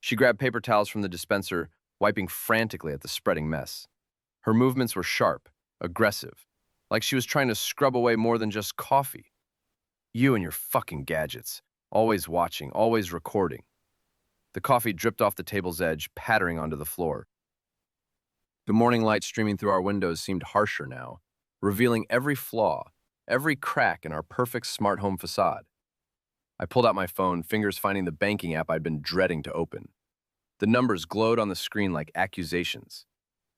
She grabbed paper towels from the dispenser, wiping frantically at the spreading mess. Her movements were sharp, aggressive, like she was trying to scrub away more than just coffee. You and your fucking gadgets, always watching, always recording. The coffee dripped off the table's edge, pattering onto the floor. The morning light streaming through our windows seemed harsher now, revealing every flaw, every crack in our perfect smart home facade. I pulled out my phone, fingers finding the banking app I'd been dreading to open. The numbers glowed on the screen like accusations.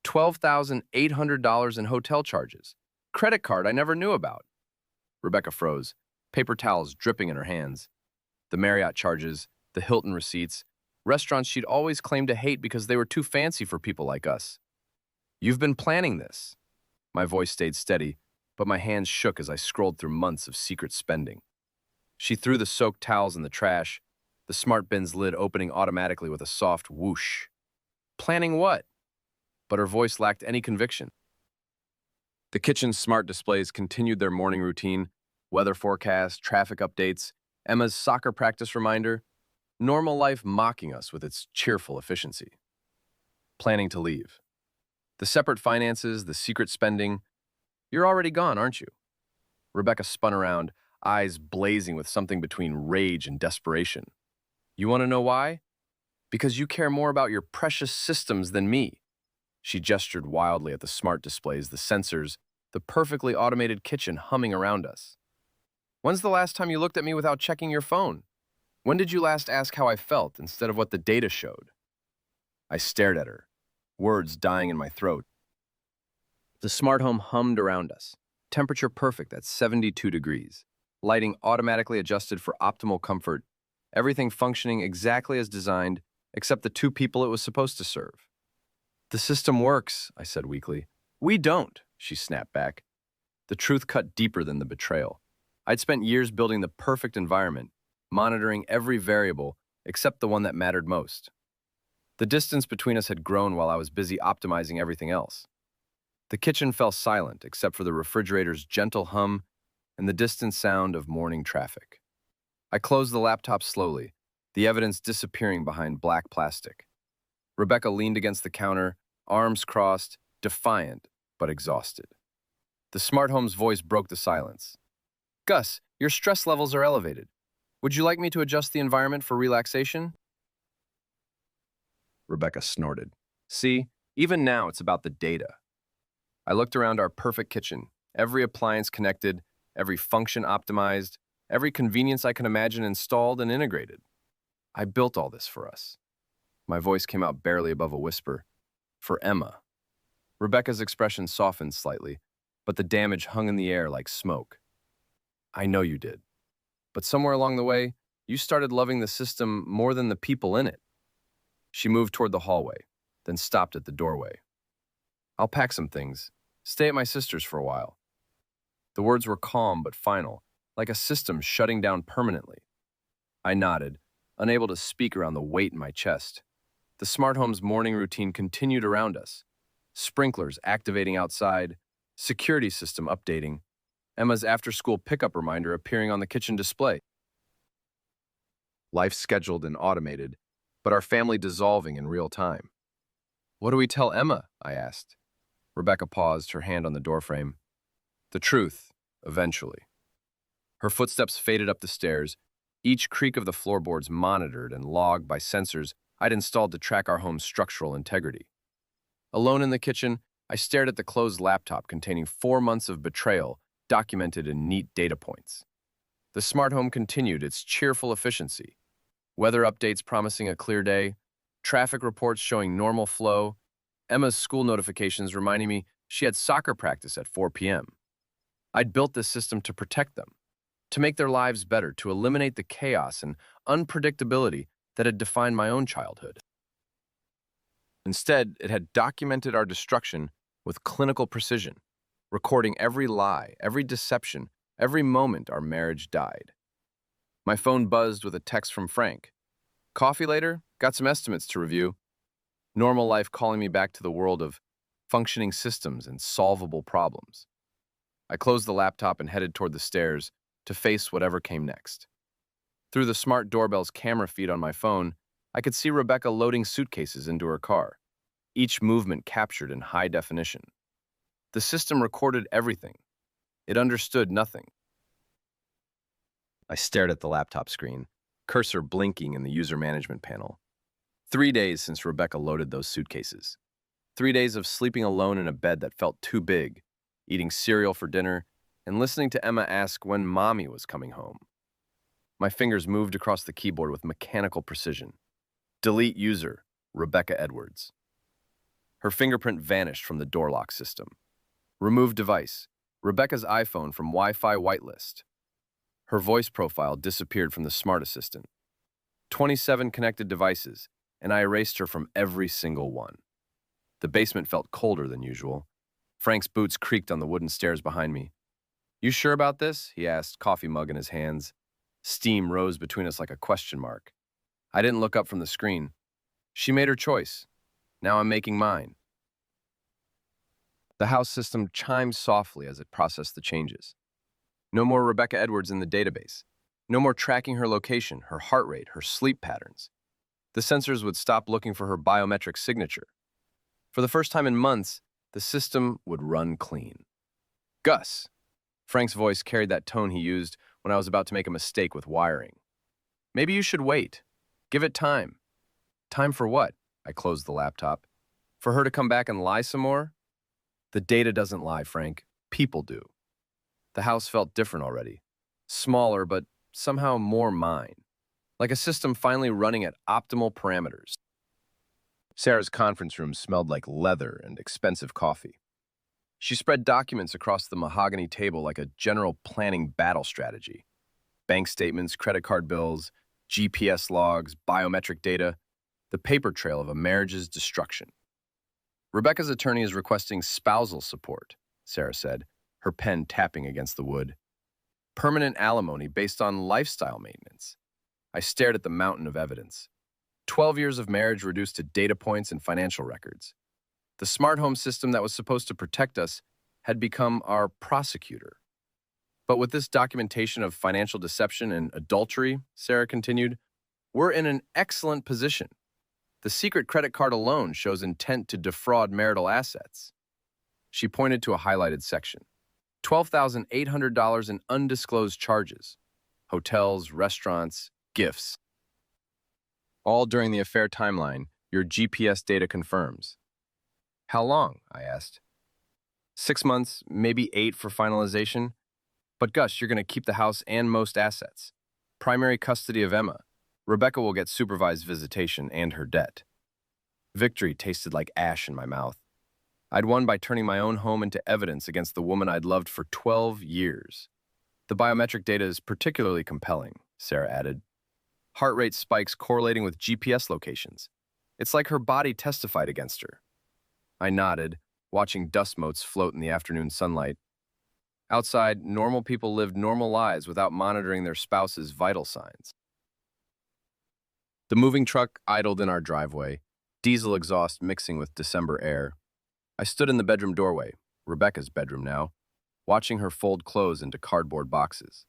$12,800 in hotel charges. Credit card I never knew about. Rebecca froze, paper towels dripping in her hands. The Marriott charges, the Hilton receipts, restaurants she'd always claimed to hate because they were too fancy for people like us. You've been planning this. My voice stayed steady, but my hands shook as I scrolled through months of secret spending. She threw the soaked towels in the trash, the smart bin's lid opening automatically with a soft whoosh. Planning what? But her voice lacked any conviction. The kitchen's smart displays continued their morning routine, weather forecast, traffic updates, Emma's soccer practice reminder, normal life mocking us with its cheerful efficiency. Planning to leave. The separate finances, the secret spending. You're already gone, aren't you? Rebecca spun around, eyes blazing with something between rage and desperation. You want to know why? Because you care more about your precious systems than me. She gestured wildly at the smart displays, the sensors, the perfectly automated kitchen humming around us. When's the last time you looked at me without checking your phone? When did you last ask how I felt instead of what the data showed? I stared at her, words dying in my throat. The smart home hummed around us, temperature perfect at 72 degrees, lighting automatically adjusted for optimal comfort, everything functioning exactly as designed, except the 2 people it was supposed to serve. The system works, I said weakly. We don't, she snapped back. The truth cut deeper than the betrayal. I'd spent years building the perfect environment, monitoring every variable except the one that mattered most. The distance between us had grown while I was busy optimizing everything else. The kitchen fell silent except for the refrigerator's gentle hum and the distant sound of morning traffic. I closed the laptop slowly, the evidence disappearing behind black plastic. Rebecca leaned against the counter, arms crossed, defiant but exhausted. The smart home's voice broke the silence. "Gus, your stress levels are elevated. Would you like me to adjust the environment for relaxation?" Rebecca snorted. "See, even now it's about the data." I looked around our perfect kitchen, every appliance connected, every function optimized, every convenience I can imagine installed and integrated. I built all this for us. My voice came out barely above a whisper. For Emma. Rebecca's expression softened slightly, but the damage hung in the air like smoke. "I know you did. But somewhere along the way, you started loving the system more than the people in it." She moved toward the hallway, then stopped at the doorway. "I'll pack some things. Stay at my sister's for a while." The words were calm but final, like a system shutting down permanently. I nodded, unable to speak around the weight in my chest. The smart home's morning routine continued around us. Sprinklers activating outside, security system updating, Emma's after-school pickup reminder appearing on the kitchen display. Life scheduled and automated, but our family dissolving in real time. "What do we tell Emma?" I asked. Rebecca paused, her hand on the doorframe. "The truth, eventually." Her footsteps faded up the stairs, each creak of the floorboards monitored and logged by sensors I'd installed to track our home's structural integrity. Alone in the kitchen, I stared at the closed laptop containing 4 months of betrayal documented in neat data points. The smart home continued its cheerful efficiency. Weather updates promising a clear day, traffic reports showing normal flow, Emma's school notifications reminding me she had soccer practice at 4 p.m. I'd built this system to protect them, to make their lives better, to eliminate the chaos and unpredictability that had defined my own childhood. Instead, it had documented our destruction with clinical precision, recording every lie, every deception, every moment our marriage died. My phone buzzed with a text from Frank. "Coffee later? Got some estimates to review." Normal life calling me back to the world of functioning systems and solvable problems. I closed the laptop and headed toward the stairs to face whatever came next. Through the smart doorbell's camera feed on my phone, I could see Rebecca loading suitcases into her car, each movement captured in high definition. The system recorded everything. It understood nothing. I stared at the laptop screen, cursor blinking in the user management panel. 3 days since Rebecca loaded those suitcases. 3 days of sleeping alone in a bed that felt too big, eating cereal for dinner, and listening to Emma ask when mommy was coming home. My fingers moved across the keyboard with mechanical precision. Delete user, Rebecca Edwards. Her fingerprint vanished from the door lock system. Remove device, Rebecca's iPhone from Wi-Fi whitelist. Her voice profile disappeared from the smart assistant. 27 connected devices, and I erased her from every single one. The basement felt colder than usual. Frank's boots creaked on the wooden stairs behind me. "You sure about this?" he asked, coffee mug in his hands. Steam rose between us like a question mark. I didn't look up from the screen. She made her choice. Now I'm making mine. The house system chimed softly as it processed the changes. No more Rebecca Edwards in the database. No more tracking her location, her heart rate, her sleep patterns. The sensors would stop looking for her biometric signature. For the first time in months, the system would run clean. "Gus." Frank's voice carried that tone he used when I was about to make a mistake with wiring. "Maybe you should wait. Give it time." "Time for what?" I closed the laptop. "For her to come back and lie some more?" "The data doesn't lie, Frank. People do." The house felt different already. Smaller, but somehow more mine. Like a system finally running at optimal parameters. Sarah's conference room smelled like leather and expensive coffee. She spread documents across the mahogany table like a general planning battle strategy. Bank statements, credit card bills, GPS logs, biometric data, the paper trail of a marriage's destruction. "Rebecca's attorney is requesting spousal support," Sarah said, her pen tapping against the wood. "Permanent alimony based on lifestyle maintenance." I stared at the mountain of evidence. 12 years of marriage reduced to data points and financial records. The smart home system that was supposed to protect us had become our prosecutor. But with this documentation of financial deception and adultery, Sarah continued, we're in an excellent position. The secret credit card alone shows intent to defraud marital assets. She pointed to a highlighted section. $12,800 in undisclosed charges. Hotels, restaurants, gifts. All during the affair timeline, your GPS data confirms. How long? I asked. 6 months, maybe 8 for finalization. But Gus, you're going to keep the house and most assets. Primary custody of Emma. Rebecca will get supervised visitation and her debt. Victory tasted like ash in my mouth. I'd won by turning my own home into evidence against the woman I'd loved for 12 years. The biometric data is particularly compelling, Sarah added. Heart rate spikes correlating with GPS locations. It's like her body testified against her. I nodded, watching dust motes float in the afternoon sunlight. Outside, normal people lived normal lives without monitoring their spouse's vital signs. The moving truck idled in our driveway, diesel exhaust mixing with December air. I stood in the bedroom doorway, Rebecca's bedroom now, watching her fold clothes into cardboard boxes.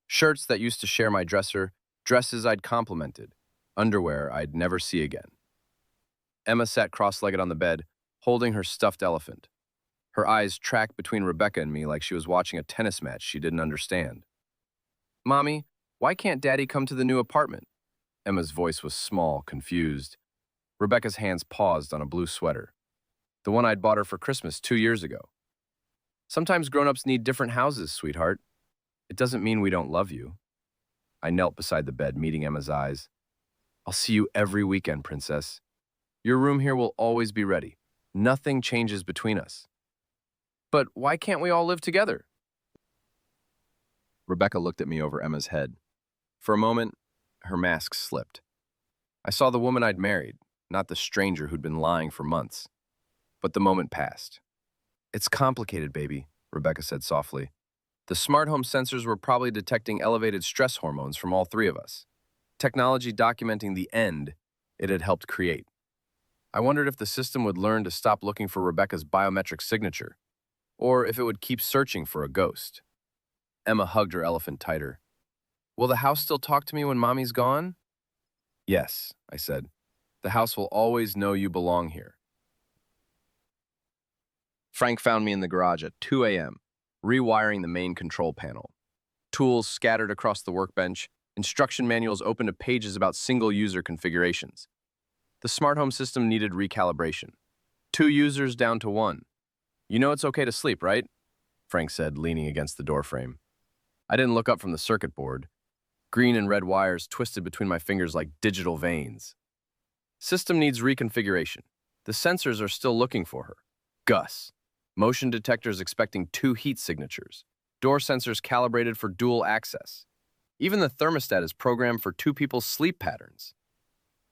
Shirts that used to share my dresser, dresses I'd complimented, underwear I'd never see again. Emma sat cross-legged on the bed, holding her stuffed elephant. Her eyes tracked between Rebecca and me like she was watching a tennis match she didn't understand. Mommy, why can't Daddy come to the new apartment? Emma's voice was small, confused. Rebecca's hands paused on a blue sweater. The one I'd bought her for Christmas 2 years ago. Sometimes grown-ups need different houses, sweetheart. It doesn't mean we don't love you. I knelt beside the bed, meeting Emma's eyes. I'll see you every weekend, princess. Your room here will always be ready. Nothing changes between us. But why can't we all live together? Rebecca looked at me over Emma's head. For a moment, her mask slipped. I saw the woman I'd married, not the stranger who'd been lying for months. But the moment passed. It's complicated, baby, Rebecca said softly. The smart home sensors were probably detecting elevated stress hormones from all 3 of us. Technology documenting the end it had helped create. I wondered if the system would learn to stop looking for Rebecca's biometric signature, or if it would keep searching for a ghost. Emma hugged her elephant tighter. Will the house still talk to me when Mommy's gone? Yes, I said. The house will always know you belong here. Frank found me in the garage at 2 a.m., rewiring the main control panel. Tools scattered across the workbench, instruction manuals open to pages about single-user configurations. The smart home system needed recalibration. 2 users down to 1. You know it's okay to sleep, right? Frank said, leaning against the doorframe. I didn't look up from the circuit board. Green and red wires twisted between my fingers like digital veins. System needs reconfiguration. The sensors are still looking for her. Gus. Motion detectors expecting 2 heat signatures. Door sensors calibrated for dual access. Even the thermostat is programmed for 2 people's sleep patterns.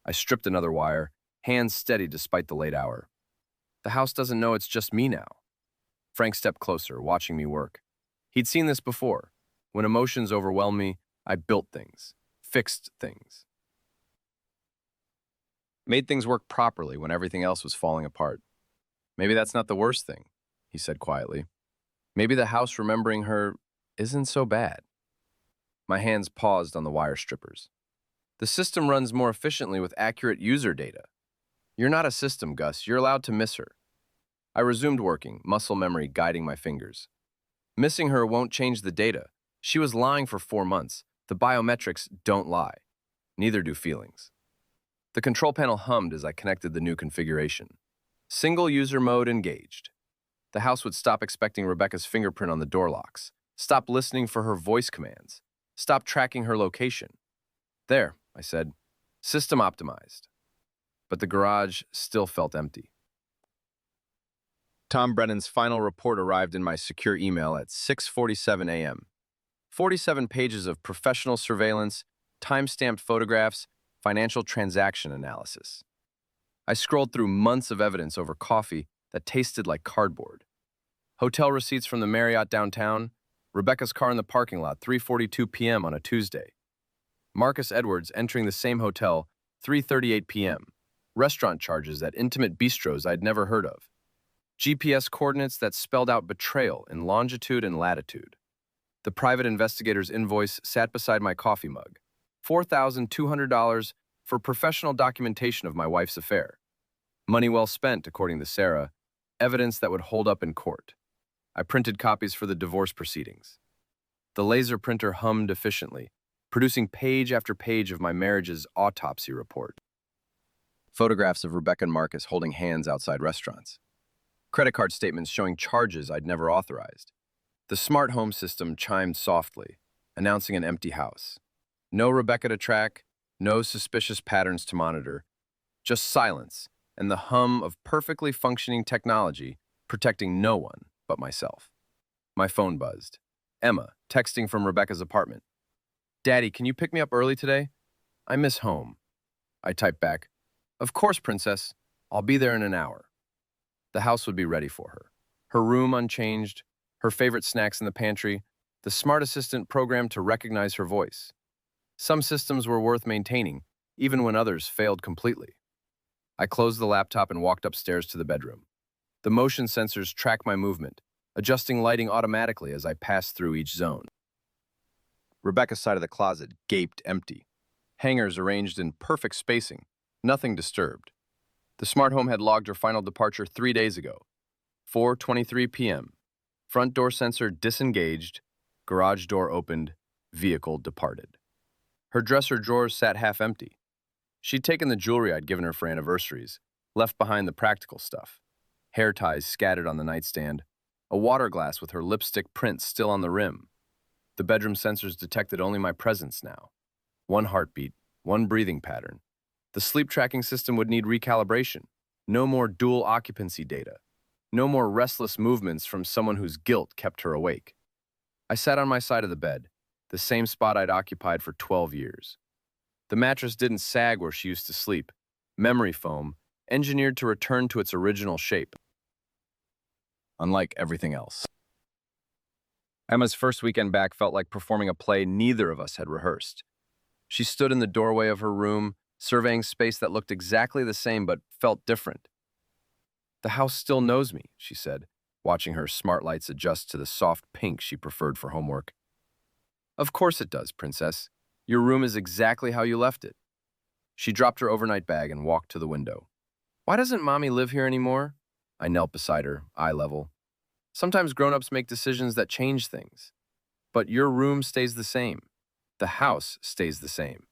I stripped another wire, hands steady despite the late hour. The house doesn't know it's just me now. Frank stepped closer, watching me work. He'd seen this before. When emotions overwhelmed me, I built things, fixed things. Made things work properly when everything else was falling apart. Maybe that's not the worst thing, he said quietly. Maybe the house remembering her isn't so bad. My hands paused on the wire strippers. The system runs more efficiently with accurate user data. You're not a system, Gus. You're allowed to miss her. I resumed working, muscle memory guiding my fingers. Missing her won't change the data. She was lying for 4 months. The biometrics don't lie. Neither do feelings. The control panel hummed as I connected the new configuration. Single user mode engaged. The house would stop expecting Rebecca's fingerprint on the door locks, stop listening for her voice commands, stop tracking her location. There, I said, system optimized. But the garage still felt empty. Tom Brennan's final report arrived in my secure email at 6:47 a.m. 47 pages of professional surveillance, time-stamped photographs, financial transaction analysis. I scrolled through months of evidence over coffee that tasted like cardboard. Hotel receipts from the Marriott downtown, Rebecca's car in the parking lot, 3:42 p.m. on a Tuesday. Marcus Edwards entering the same hotel, 3:38 p.m. restaurant charges at intimate bistros I'd never heard of, GPS coordinates that spelled out betrayal in longitude and latitude. The private investigator's invoice sat beside my coffee mug. $4,200 for professional documentation of my wife's affair. Money well spent, according to Sarah, evidence that would hold up in court. I printed copies for the divorce proceedings. The laser printer hummed efficiently, producing page after page of my marriage's autopsy report. Photographs of Rebecca and Marcus holding hands outside restaurants. Credit card statements showing charges I'd never authorized. The smart home system chimed softly, announcing an empty house. No Rebecca to track, no suspicious patterns to monitor, just silence and the hum of perfectly functioning technology protecting no one but myself. My phone buzzed. Emma, texting from Rebecca's apartment. "Daddy, can you pick me up early today? I miss home." I typed back, "Of course, princess. I'll be there in an hour." The house would be ready for her. Her room unchanged, her favorite snacks in the pantry, the smart assistant programmed to recognize her voice. Some systems were worth maintaining, even when others failed completely. I closed the laptop and walked upstairs to the bedroom. The motion sensors track my movement, adjusting lighting automatically as I passed through each zone. Rebecca's side of the closet gaped empty. Hangers arranged in perfect spacing, nothing disturbed. The smart home had logged her final departure 3 days ago. 4:23 p.m. Front door sensor disengaged, garage door opened, vehicle departed. Her dresser drawers sat half empty. She'd taken the jewelry I'd given her for anniversaries, left behind the practical stuff. Hair ties scattered on the nightstand, a water glass with her lipstick print still on the rim. The bedroom sensors detected only my presence now. One heartbeat, one breathing pattern. The sleep tracking system would need recalibration. No more dual occupancy data. No more restless movements from someone whose guilt kept her awake. I sat on my side of the bed, the same spot I'd occupied for 12 years. The mattress didn't sag where she used to sleep. Memory foam, engineered to return to its original shape. Unlike everything else. Emma's first weekend back felt like performing a play neither of us had rehearsed. She stood in the doorway of her room, surveying space that looked exactly the same but felt different. "The house still knows me," she said, watching her smart lights adjust to the soft pink she preferred for homework. "Of course it does, princess. Your room is exactly how you left it." She dropped her overnight bag and walked to the window. "Why doesn't Mommy live here anymore?" I knelt beside her, eye level. "Sometimes grown-ups make decisions that change things. But your room stays the same. The house stays the same.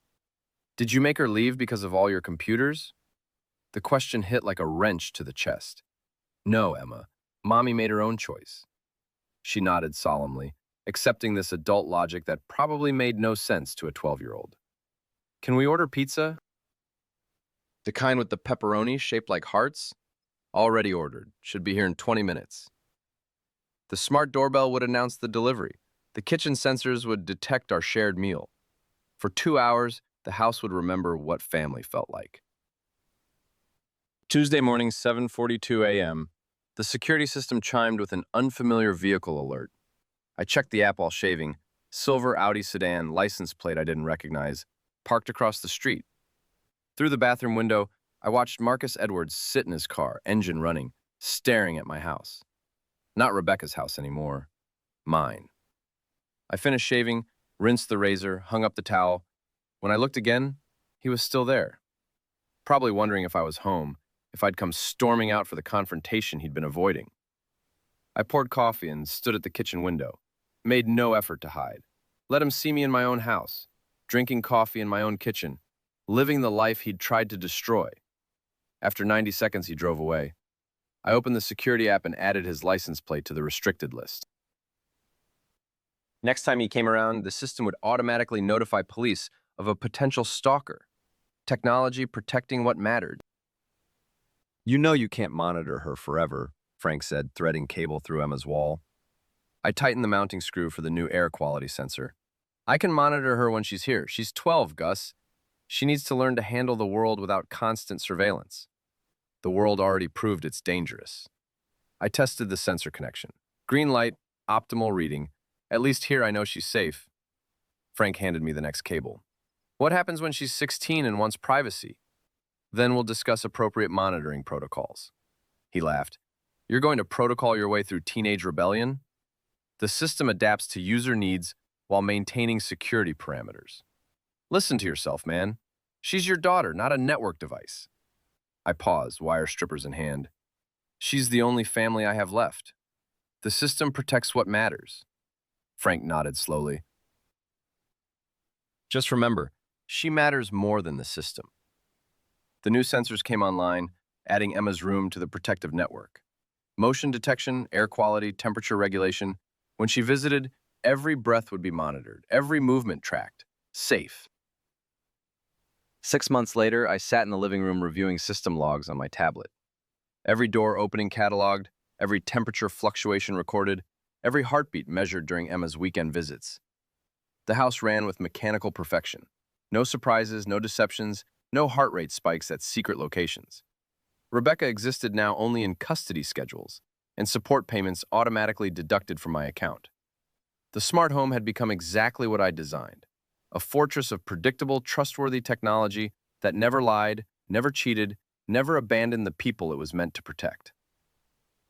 Did you make her leave because of all your computers?" The question hit like a wrench to the chest. "No, Emma. Mommy made her own choice." She nodded solemnly, accepting this adult logic that probably made no sense to a 12-year-old. "Can we order pizza?" "The kind with the pepperoni shaped like hearts?" "Already ordered. Should be here in 20 minutes. The smart doorbell would announce the delivery. The kitchen sensors would detect our shared meal. For 2 hours, the house would remember what family felt like. Tuesday morning, 7:42 a.m., the security system chimed with an unfamiliar vehicle alert. I checked the app while shaving. Silver Audi sedan, license plate I didn't recognize, parked across the street. Through the bathroom window, I watched Marcus Edwards sit in his car, engine running, staring at my house. Not Rebecca's house anymore. Mine. I finished shaving, rinsed the razor, hung up the towel. When I looked again, he was still there. Probably wondering if I was home, if I'd come storming out for the confrontation he'd been avoiding. I poured coffee and stood at the kitchen window, made no effort to hide. Let him see me in my own house, drinking coffee in my own kitchen, living the life he'd tried to destroy. After 90 seconds, he drove away. I opened the security app and added his license plate to the restricted list. Next time he came around, the system would automatically notify police of a potential stalker. Technology protecting what mattered. "You know you can't monitor her forever," Frank said, threading cable through Emma's wall. I tightened the mounting screw for the new air quality sensor. "I can monitor her when she's here. She's 12, Gus. She needs to learn to handle the world without constant surveillance. The world already proved it's dangerous." I tested the sensor connection. Green light, optimal reading. At least here I know she's safe. Frank handed me the next cable. "What happens when she's 16 and wants privacy?" Then we'll discuss appropriate monitoring protocols. He laughed. You're going to protocol your way through teenage rebellion? The system adapts to user needs while maintaining security parameters. Listen to yourself, man. She's your daughter, not a network device. I paused, wire strippers in hand. She's the only family I have left. The system protects what matters. Frank nodded slowly. Just remember, she matters more than the system. The new sensors came online, adding Emma's room to the protective network. Motion detection, air quality, temperature regulation. When she visited, every breath would be monitored, every movement tracked. Safe. 6 months later, I sat in the living room reviewing system logs on my tablet. Every door opening cataloged, every temperature fluctuation recorded, every heartbeat measured during Emma's weekend visits. The house ran with mechanical perfection. No surprises, no deceptions, no heart rate spikes at secret locations. Rebecca existed now only in custody schedules, and support payments automatically deducted from my account. The smart home had become exactly what I designed, a fortress of predictable, trustworthy technology that never lied, never cheated, never abandoned the people it was meant to protect.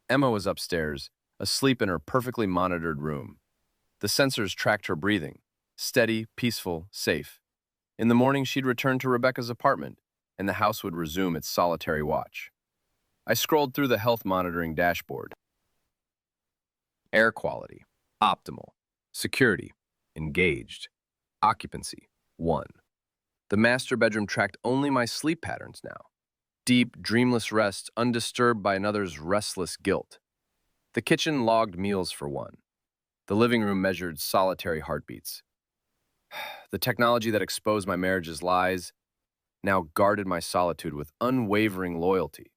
Emma was upstairs, asleep in her perfectly monitored room. The sensors tracked her breathing, steady, peaceful, safe. In the morning, she'd return to Rebecca's apartment, and the house would resume its solitary watch. I scrolled through the health monitoring dashboard. Air quality, optimal. Security, engaged. Occupancy, 1. The master bedroom tracked only my sleep patterns now. Deep, dreamless rest, undisturbed by another's restless guilt. The kitchen logged meals for 1. The living room measured solitary heartbeats. The technology that exposed my marriage's lies now guarded my solitude with unwavering loyalty.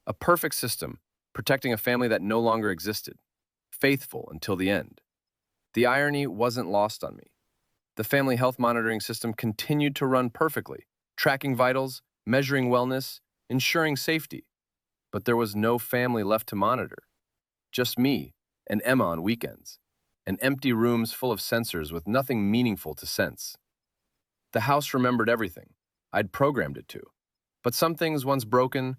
A perfect system, protecting a family that no longer existed, faithful until the end. The irony wasn't lost on me. The family health monitoring system continued to run perfectly, tracking vitals, measuring wellness, ensuring safety. But there was no family left to monitor. Just me and Emma on weekends, and empty rooms full of sensors with nothing meaningful to sense. The house remembered everything. I'd programmed it to. But some things, once broken,